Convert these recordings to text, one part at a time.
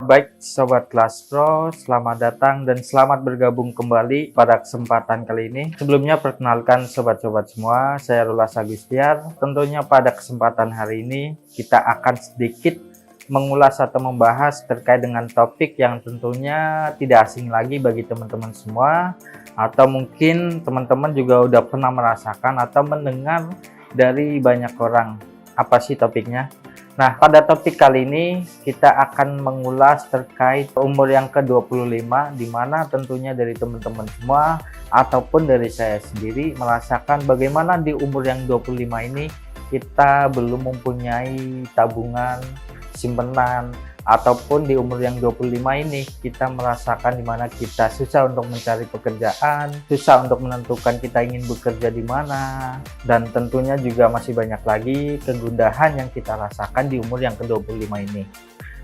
Baik Sobat Kelas Pro, selamat datang dan selamat bergabung kembali pada kesempatan kali ini. Sebelumnya perkenalkan sobat-sobat semua, saya Rulas Agustiar. Tentunya pada kesempatan hari ini kita akan sedikit mengulas atau membahas terkait dengan topik yang tentunya tidak asing lagi bagi teman-teman semua, atau mungkin teman-teman juga udah pernah merasakan atau mendengar dari banyak orang. Apa sih topiknya? Nah, pada topik kali ini kita akan mengulas terkait umur yang ke-25, di mana tentunya dari teman-teman semua ataupun dari saya sendiri merasakan bagaimana di umur yang 25 ini kita belum mempunyai tabungan, simpenan, ataupun di umur yang 25 ini kita merasakan di mana kita susah untuk mencari pekerjaan, susah untuk menentukan kita ingin bekerja di mana, dan tentunya juga masih banyak lagi kegundahan yang kita rasakan di umur yang ke-25 ini.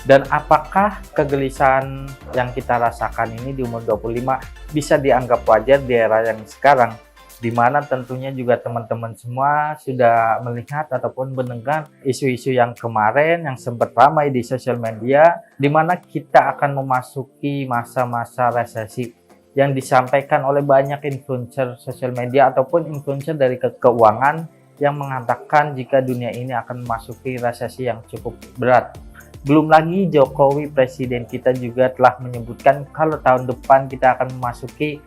Dan apakah kegelisahan yang kita rasakan ini di umur 25 bisa dianggap wajar di era yang sekarang, di mana tentunya juga teman-teman semua sudah melihat ataupun mendengar isu-isu yang kemarin yang sempat ramai di sosial media, di mana kita akan memasuki masa-masa resesi yang disampaikan oleh banyak influencer sosial media ataupun influencer dari keuangan yang mengatakan jika dunia ini akan memasuki resesi yang cukup berat. Belum lagi Jokowi presiden kita juga telah menyebutkan kalau tahun depan kita akan memasuki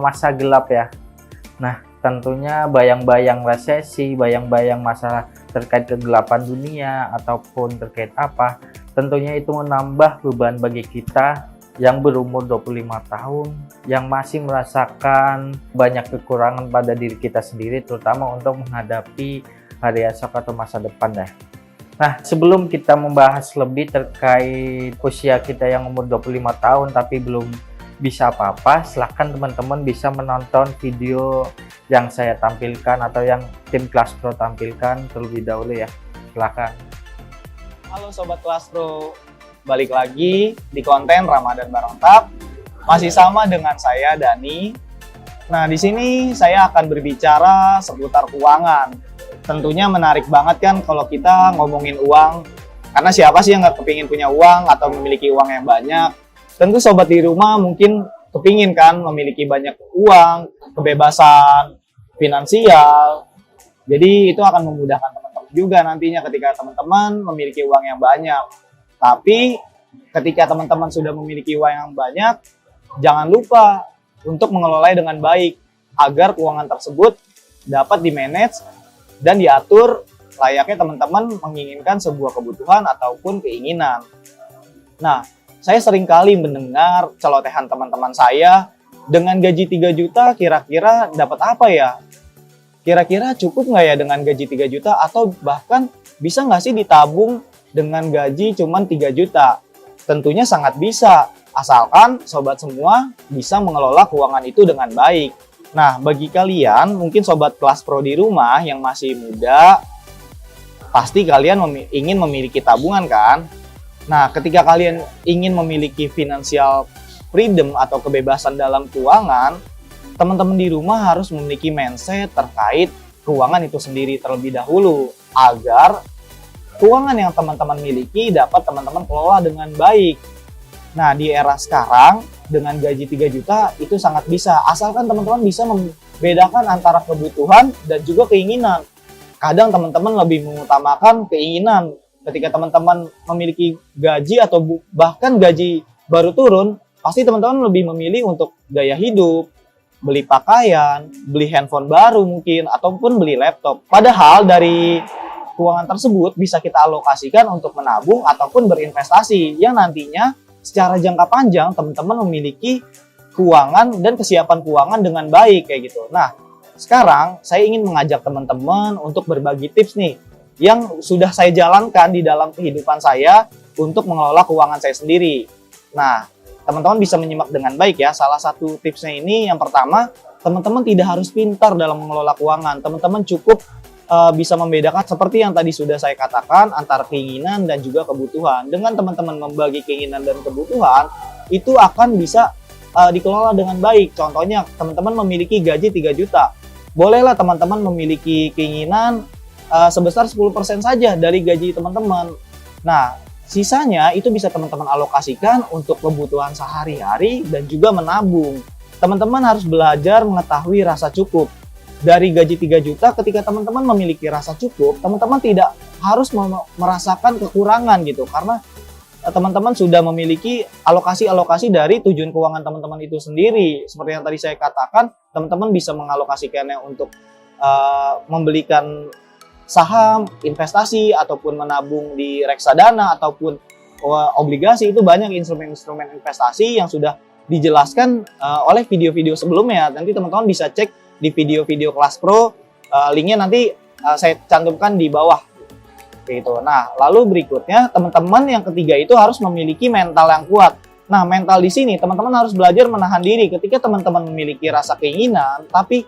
masa gelap ya. Nah, tentunya bayang-bayang resesi, bayang-bayang masalah terkait kegelapan dunia ataupun terkait apa, tentunya itu menambah beban bagi kita yang berumur 25 tahun yang masih merasakan banyak kekurangan pada diri kita sendiri, terutama untuk menghadapi hari esok atau masa depan ya. Nah, sebelum kita membahas lebih terkait usia kita yang umur 25 tahun tapi belum bisa apa-apa, silahkan teman-teman bisa menonton video yang saya tampilkan atau yang tim Kelas Pro tampilkan terlebih dahulu ya. Silahkan. Halo Sobat Kelas Pro, balik lagi di konten Ramadan Bareng Tap. Masih sama dengan saya Dani. Nah, di sini saya akan berbicara seputar keuangan. Tentunya menarik banget kan kalau kita ngomongin uang, karena siapa sih yang nggak kepingin punya uang atau memiliki uang yang banyak. Tentu sobat di rumah mungkin kepingin kan memiliki banyak uang, kebebasan finansial. Jadi itu akan memudahkan teman-teman juga nantinya ketika teman-teman memiliki uang yang banyak. Tapi ketika teman-teman sudah memiliki uang yang banyak, jangan lupa untuk mengelolanya dengan baik agar keuangan tersebut dapat di-manage dan diatur layaknya teman-teman menginginkan sebuah kebutuhan ataupun keinginan. Nah, saya sering kali mendengar celotehan teman-teman saya, dengan gaji 3 juta kira-kira dapat apa ya? Kira-kira cukup nggak ya dengan gaji 3 juta? Atau bahkan bisa nggak sih ditabung dengan gaji cuma 3 juta? Tentunya sangat bisa, asalkan sobat semua bisa mengelola keuangan itu dengan baik. Nah, bagi kalian, mungkin sobat kelas pro di rumah yang masih muda, pasti kalian ingin memiliki tabungan kan? Nah, ketika kalian ingin memiliki financial freedom atau kebebasan dalam keuangan, teman-teman di rumah harus memiliki mindset terkait keuangan itu sendiri terlebih dahulu, agar keuangan yang teman-teman miliki dapat teman-teman kelola dengan baik. Nah, di era sekarang, dengan gaji 3 juta itu sangat bisa, asalkan teman-teman bisa membedakan antara kebutuhan dan juga keinginan. Kadang teman-teman lebih mengutamakan keinginan. Ketika teman-teman memiliki gaji atau bahkan gaji baru turun, pasti teman-teman lebih memilih untuk gaya hidup, beli pakaian, beli handphone baru mungkin, ataupun beli laptop. Padahal dari keuangan tersebut bisa kita alokasikan untuk menabung ataupun berinvestasi yang nantinya secara jangka panjang teman-teman memiliki keuangan dan kesiapan keuangan dengan baik kayak gitu. Nah, sekarang saya ingin mengajak teman-teman untuk berbagi tips nih yang sudah saya jalankan di dalam kehidupan saya untuk mengelola keuangan saya sendiri. Nah, teman-teman bisa menyimak dengan baik ya. Salah satu tipsnya ini yang pertama, teman-teman tidak harus pintar dalam mengelola keuangan. Teman-teman cukup bisa membedakan seperti yang tadi sudah saya katakan antara keinginan dan juga kebutuhan. Dengan teman-teman membagi keinginan dan kebutuhan, itu akan bisa dikelola dengan baik. Contohnya, teman-teman memiliki gaji 3 juta. Bolehlah teman-teman memiliki keinginan sebesar 10% saja dari gaji teman-teman. Nah, Sisanya itu bisa teman-teman alokasikan untuk kebutuhan sehari-hari dan juga menabung. Teman-teman harus belajar mengetahui rasa cukup. Dari gaji 3 juta, ketika teman-teman memiliki rasa cukup, teman-teman tidak harus merasakan kekurangan gitu, karena teman-teman sudah memiliki alokasi-alokasi dari tujuan keuangan teman-teman itu sendiri. Seperti yang tadi saya katakan, teman-teman bisa mengalokasikannya untuk membelikan saham, investasi, ataupun menabung di reksadana, ataupun obligasi. Itu banyak instrumen-instrumen investasi yang sudah dijelaskan oleh video-video sebelumnya. Nanti teman-teman bisa cek di video-video Kelas Pro, linknya nanti saya cantumkan di bawah. Gitu. Nah, lalu berikutnya teman-teman yang ketiga itu harus memiliki mental yang kuat. Nah, mental di sini teman-teman harus belajar menahan diri ketika teman-teman memiliki rasa keinginan, tapi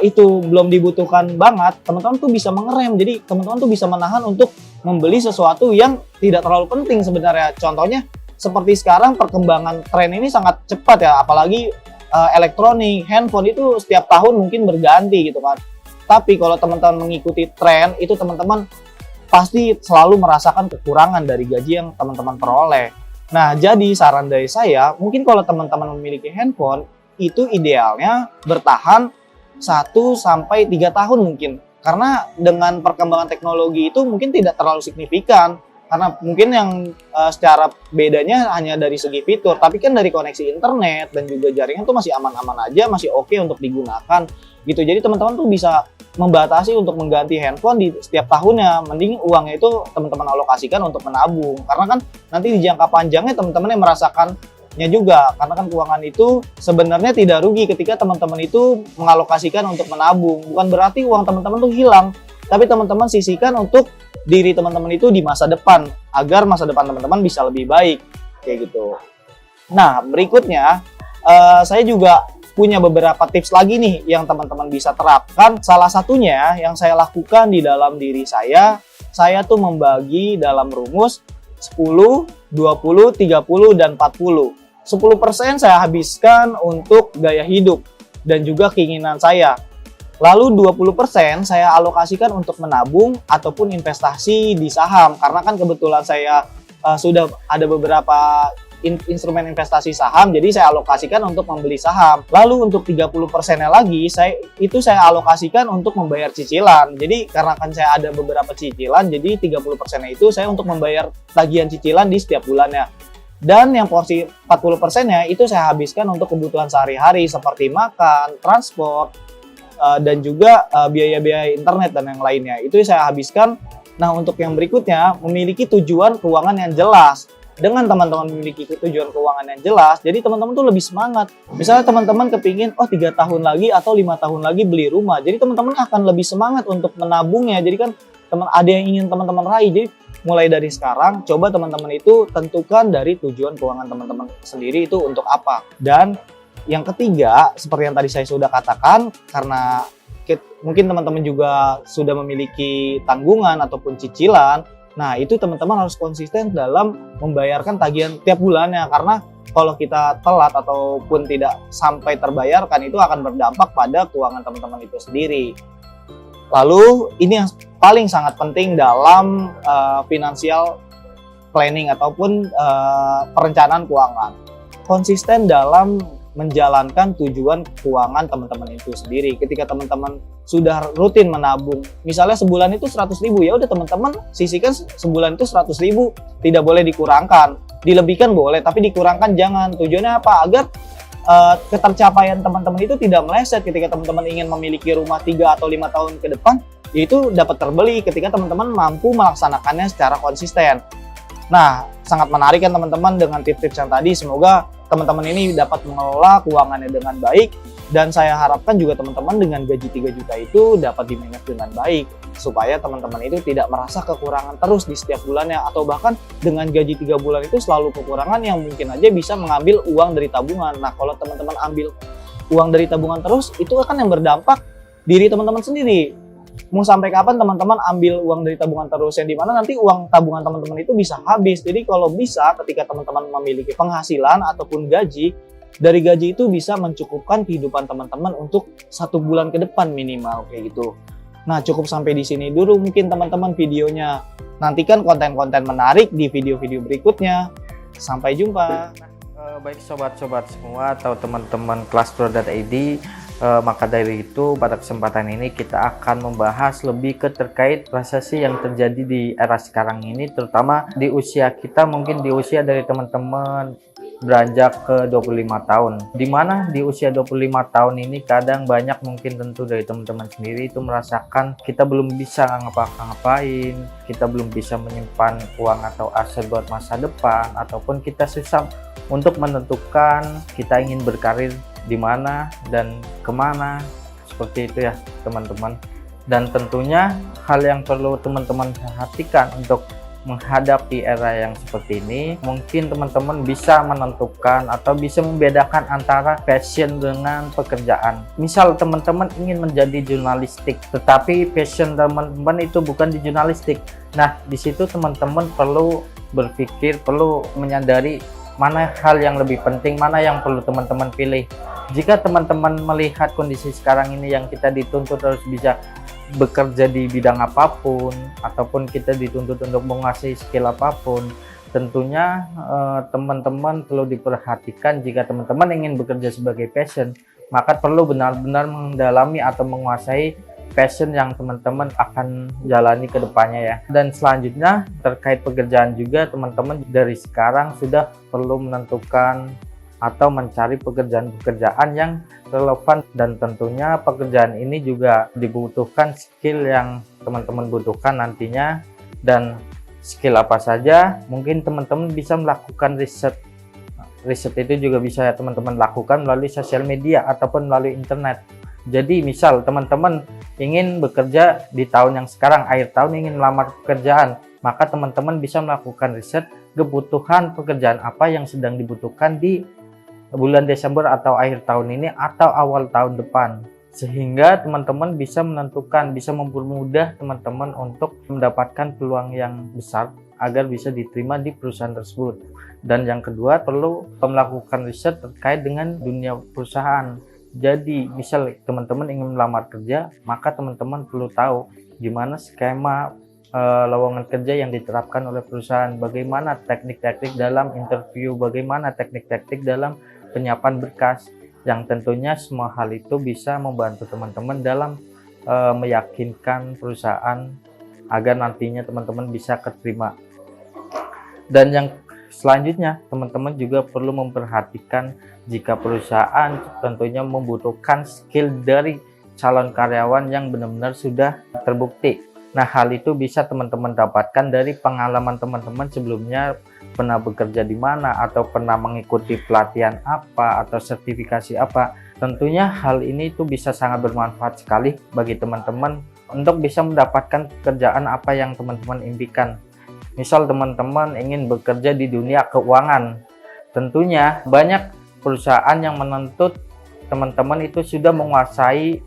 itu belum dibutuhkan banget, teman-teman tuh bisa mengerem. Jadi teman-teman tuh bisa menahan untuk membeli sesuatu yang tidak terlalu penting sebenarnya. Contohnya seperti sekarang perkembangan tren ini sangat cepat ya, apalagi elektronik, handphone itu setiap tahun mungkin berganti gitu kan. Tapi kalau teman-teman mengikuti tren itu, teman-teman pasti selalu merasakan kekurangan dari gaji yang teman-teman peroleh. Nah, jadi saran dari saya, mungkin kalau teman-teman memiliki handphone, itu idealnya bertahan 1-3 tahun mungkin. Karena dengan perkembangan teknologi itu mungkin tidak terlalu signifikan. Karena mungkin yang secara bedanya hanya dari segi fitur, tapi kan dari koneksi internet dan juga jaringan tuh masih aman-aman aja, masih oke untuk digunakan gitu. Jadi teman-teman tuh bisa membatasi untuk mengganti handphone di setiap tahunnya. Mending uangnya itu teman-teman alokasikan untuk menabung, karena kan nanti di jangka panjangnya teman-teman yang merasakannya juga. Karena kan keuangan itu sebenarnya tidak rugi ketika teman-teman itu mengalokasikan untuk menabung. Bukan berarti uang teman-teman tuh hilang, tapi teman-teman sisihkan untuk diri teman-teman itu di masa depan, agar masa depan teman-teman bisa lebih baik kayak gitu. Nah, berikutnya saya juga punya beberapa tips lagi nih yang teman-teman bisa terapkan. Salah satunya yang saya lakukan di dalam diri saya tuh membagi dalam rumus 10, 20, 30, dan 40. 10% saya habiskan untuk gaya hidup dan juga keinginan saya. Lalu 20% saya alokasikan untuk menabung ataupun investasi di saham. Karena kan kebetulan saya sudah ada beberapa instrumen investasi saham, jadi saya alokasikan untuk membeli saham. Lalu untuk 30%-nya lagi, saya alokasikan untuk membayar cicilan. Jadi karena kan saya ada beberapa cicilan, jadi 30%-nya itu saya untuk membayar tagihan cicilan di setiap bulannya. Dan yang porsi 40%-nya itu saya habiskan untuk kebutuhan sehari-hari seperti makan, transport, dan juga biaya-biaya internet dan yang lainnya. Itu saya habiskan. Nah, untuk yang berikutnya, memiliki tujuan keuangan yang jelas. Dengan teman-teman memiliki tujuan keuangan yang jelas, jadi teman-teman tuh lebih semangat. Misalnya teman-teman kepingin 3 tahun lagi atau 5 tahun lagi beli rumah, jadi teman-teman akan lebih semangat untuk menabungnya. Jadi kan ada yang ingin teman-teman raih. Jadi mulai dari sekarang, coba teman-teman itu tentukan dari tujuan keuangan teman-teman sendiri itu untuk apa. Dan yang ketiga, seperti yang tadi saya sudah katakan, karena mungkin teman-teman juga sudah memiliki tanggungan ataupun cicilan, nah itu teman-teman harus konsisten dalam membayarkan tagihan tiap bulannya. Karena kalau kita telat ataupun tidak sampai terbayarkan, itu akan berdampak pada keuangan teman-teman itu sendiri. Lalu ini yang paling sangat penting dalam financial planning ataupun perencanaan keuangan. Konsisten dalam menjalankan tujuan keuangan teman-teman itu sendiri. Ketika teman-teman sudah rutin menabung, misalnya sebulan itu 100.000, ya udah teman-teman sisihkan sebulan itu 100.000, tidak boleh dikurangkan. Dilebihkan boleh, tapi dikurangkan jangan. Tujuannya apa? Agar ketercapaian teman-teman itu tidak meleset. Ketika teman-teman ingin memiliki rumah 3 atau 5 tahun ke depan, itu dapat terbeli ketika teman-teman mampu melaksanakannya secara konsisten. Nah, sangat menarik kan teman-teman dengan tips-tips yang tadi. Semoga teman-teman ini dapat mengelola keuangannya dengan baik, dan saya harapkan juga teman-teman dengan gaji 3 juta itu dapat dimanage dengan baik, supaya teman-teman itu tidak merasa kekurangan terus di setiap bulannya, atau bahkan dengan gaji 3 bulan itu selalu kekurangan yang mungkin aja bisa mengambil uang dari tabungan. Nah, kalau teman-teman ambil uang dari tabungan terus, itu akan yang berdampak diri teman-teman sendiri. Mau sampai kapan teman-teman ambil uang dari tabungan terus, yang dimana nanti uang tabungan teman-teman itu bisa habis. Jadi kalau bisa, ketika teman-teman memiliki penghasilan ataupun gaji, dari gaji itu bisa mencukupkan kehidupan teman-teman untuk 1 bulan ke depan minimal kayak gitu. Nah, cukup sampai di sini dulu mungkin teman-teman videonya. Nantikan konten-konten menarik di video-video berikutnya. Sampai jumpa. Baik sobat-sobat semua atau teman-teman Classro.id, maka dari itu pada kesempatan ini kita akan membahas lebih terkait resesi yang terjadi di era sekarang ini, terutama di usia kita, mungkin di usia dari teman-teman beranjak ke 25 tahun, dimana di usia 25 tahun ini kadang banyak mungkin tentu dari teman-teman sendiri itu merasakan kita belum bisa ngapa-ngapain, kita belum bisa menyimpan uang atau aset buat masa depan, ataupun kita susah untuk menentukan kita ingin berkarir di mana dan kemana, seperti itu ya teman-teman. Dan tentunya hal yang perlu teman-teman perhatikan untuk menghadapi era yang seperti ini, mungkin teman-teman bisa menentukan atau bisa membedakan antara passion dengan pekerjaan. Misal teman-teman ingin menjadi jurnalistik, tetapi passion teman-teman itu bukan di jurnalistik. Nah, di situ teman-teman perlu berpikir, perlu menyadari mana hal yang lebih penting, mana yang perlu teman-teman pilih. Jika teman-teman melihat kondisi sekarang ini yang kita dituntut harus bisa bekerja di bidang apapun, ataupun kita dituntut untuk menguasai skill apapun, tentunya teman-teman perlu diperhatikan. Jika teman-teman ingin bekerja sebagai passion, maka perlu benar-benar mendalami atau menguasai passion yang teman-teman akan jalani ke depannya ya. Dan selanjutnya terkait pekerjaan juga, teman-teman dari sekarang sudah perlu menentukan atau mencari pekerjaan-pekerjaan yang relevan, dan tentunya pekerjaan ini juga dibutuhkan skill yang teman-teman butuhkan nantinya. Dan skill apa saja, mungkin teman-teman bisa melakukan riset itu juga bisa teman-teman lakukan melalui sosial media ataupun melalui internet. Jadi misal teman-teman ingin bekerja di tahun yang sekarang, akhir tahun ingin melamar pekerjaan, maka teman-teman bisa melakukan riset kebutuhan pekerjaan apa yang sedang dibutuhkan di bulan Desember atau akhir tahun ini atau awal tahun depan, sehingga teman-teman bisa menentukan, bisa mempermudah teman-teman untuk mendapatkan peluang yang besar agar bisa diterima di perusahaan tersebut. Dan yang kedua, perlu melakukan riset terkait dengan dunia perusahaan. Jadi misal teman-teman ingin melamar kerja, maka teman-teman perlu tahu gimana skema lowongan kerja yang diterapkan oleh perusahaan, bagaimana teknik-teknik dalam interview, bagaimana teknik-teknik dalam penyiapan berkas, yang tentunya semua hal itu bisa membantu teman-teman dalam meyakinkan perusahaan agar nantinya teman-teman bisa keterima. Dan yang selanjutnya, teman-teman juga perlu memperhatikan jika perusahaan tentunya membutuhkan skill dari calon karyawan yang benar-benar sudah terbukti. Nah, hal itu bisa teman-teman dapatkan dari pengalaman teman-teman sebelumnya pernah bekerja di mana, atau pernah mengikuti pelatihan apa atau sertifikasi apa. Tentunya hal ini itu bisa sangat bermanfaat sekali bagi teman-teman untuk bisa mendapatkan pekerjaan apa yang teman-teman impikan. Misal teman-teman ingin bekerja di dunia keuangan, tentunya banyak perusahaan yang menuntut teman-teman itu sudah menguasai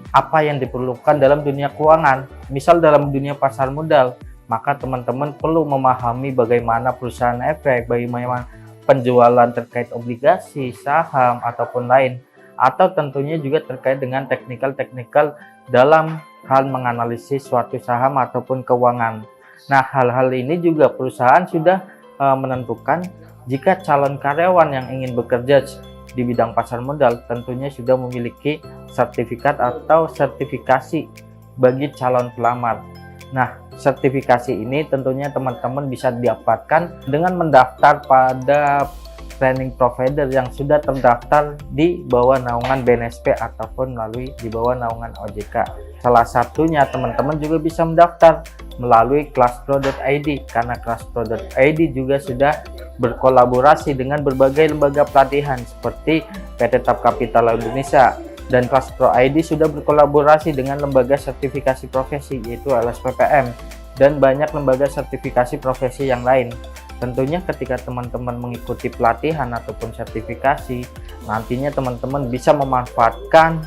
apa yang diperlukan dalam dunia keuangan. Misal dalam dunia pasar modal, maka teman-teman perlu memahami bagaimana perusahaan efek, bagaimana penjualan terkait obligasi, saham, ataupun lain. Atau tentunya juga terkait dengan teknikal dalam hal menganalisis suatu saham ataupun keuangan. Nah, hal-hal ini juga perusahaan sudah menentukan jika calon karyawan yang ingin bekerja di bidang pasar modal tentunya sudah memiliki sertifikat atau sertifikasi bagi calon pelamar. Nah, sertifikasi ini tentunya teman-teman bisa didapatkan dengan mendaftar pada training provider yang sudah terdaftar di bawah naungan BNSP ataupun melalui di bawah naungan OJK. Salah satunya teman-teman juga bisa mendaftar melalui Classro.id, karena Classro.id juga sudah berkolaborasi dengan berbagai lembaga pelatihan seperti PT TAP Kapital Indonesia, dan Classro.id sudah berkolaborasi dengan lembaga sertifikasi profesi yaitu LSPPM dan banyak lembaga sertifikasi profesi yang lain. Tentunya ketika teman-teman mengikuti pelatihan ataupun sertifikasi, nantinya teman-teman bisa memanfaatkan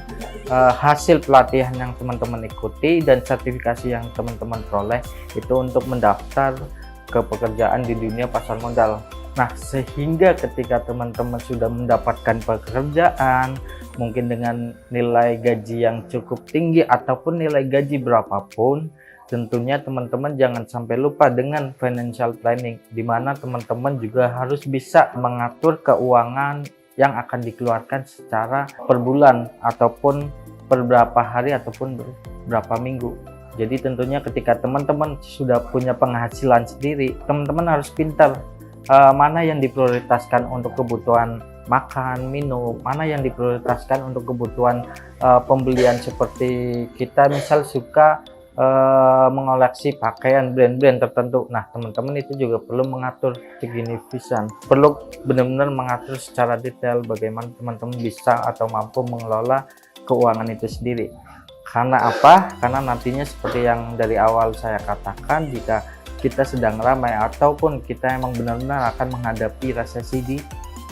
hasil pelatihan yang teman-teman ikuti dan sertifikasi yang teman-teman peroleh itu untuk mendaftar ke pekerjaan di dunia pasar modal. Nah, sehingga ketika teman-teman sudah mendapatkan pekerjaan, mungkin dengan nilai gaji yang cukup tinggi ataupun nilai gaji berapapun, tentunya teman-teman jangan sampai lupa dengan financial planning, di mana teman-teman juga harus bisa mengatur keuangan yang akan dikeluarkan secara per bulan ataupun per beberapa hari ataupun beberapa minggu. Jadi tentunya ketika teman-teman sudah punya penghasilan sendiri, teman-teman harus pintar mana yang diprioritaskan untuk kebutuhan makan, minum, mana yang diprioritaskan untuk kebutuhan pembelian, seperti kita misal suka mengoleksi pakaian brand-brand tertentu. Nah, teman-teman itu juga perlu mengatur signifikan, perlu benar-benar mengatur secara detail bagaimana teman-teman bisa atau mampu mengelola keuangan itu sendiri. Karena apa? Karena nantinya seperti yang dari awal saya katakan, jika kita sedang ramai ataupun kita emang benar-benar akan menghadapi resesi di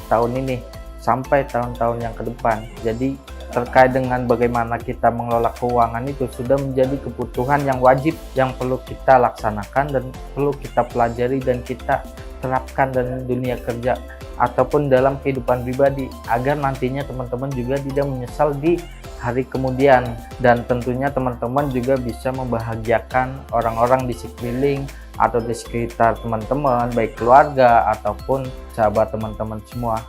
tahun ini sampai tahun-tahun yang ke depan. Jadi terkait dengan bagaimana kita mengelola keuangan itu sudah menjadi kebutuhan yang wajib yang perlu kita laksanakan dan perlu kita pelajari dan kita terapkan dalam dunia kerja ataupun dalam kehidupan pribadi, agar nantinya teman-teman juga tidak menyesal di hari kemudian, dan tentunya teman-teman juga bisa membahagiakan orang-orang di sekeliling atau di sekitar teman-teman, baik keluarga ataupun sahabat teman-teman semua.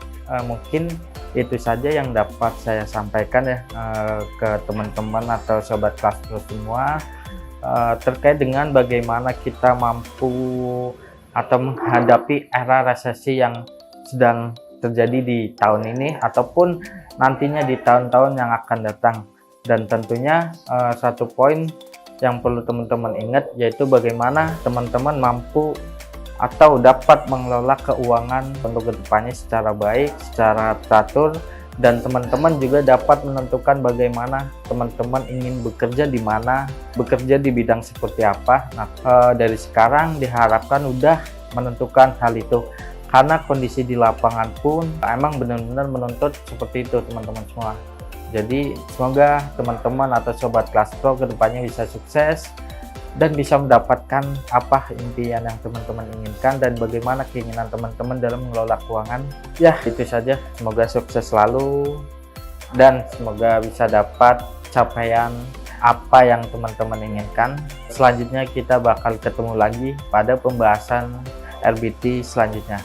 Mungkin itu saja yang dapat saya sampaikan ya ke teman-teman atau sobat Classroom semua terkait dengan bagaimana kita mampu atau menghadapi era resesi yang sedang terjadi di tahun ini ataupun nantinya di tahun-tahun yang akan datang. Dan tentunya satu poin yang perlu teman-teman ingat, yaitu bagaimana teman-teman mampu atau dapat mengelola keuangan untuk kedepannya secara baik, secara teratur, dan teman-teman juga dapat menentukan bagaimana teman-teman ingin bekerja di mana, bekerja di bidang seperti apa. Nah, dari sekarang diharapkan udah menentukan hal itu, karena kondisi di lapangan pun emang benar-benar menuntut seperti itu teman-teman semua. Jadi semoga teman-teman atau sobat Kelas Pro kedepannya bisa sukses dan bisa mendapatkan apa impian yang teman-teman inginkan dan bagaimana keinginan teman-teman dalam mengelola keuangan. Ya, itu saja. Semoga sukses selalu dan semoga bisa dapat capaian apa yang teman-teman inginkan. Selanjutnya kita bakal ketemu lagi pada pembahasan RBT selanjutnya.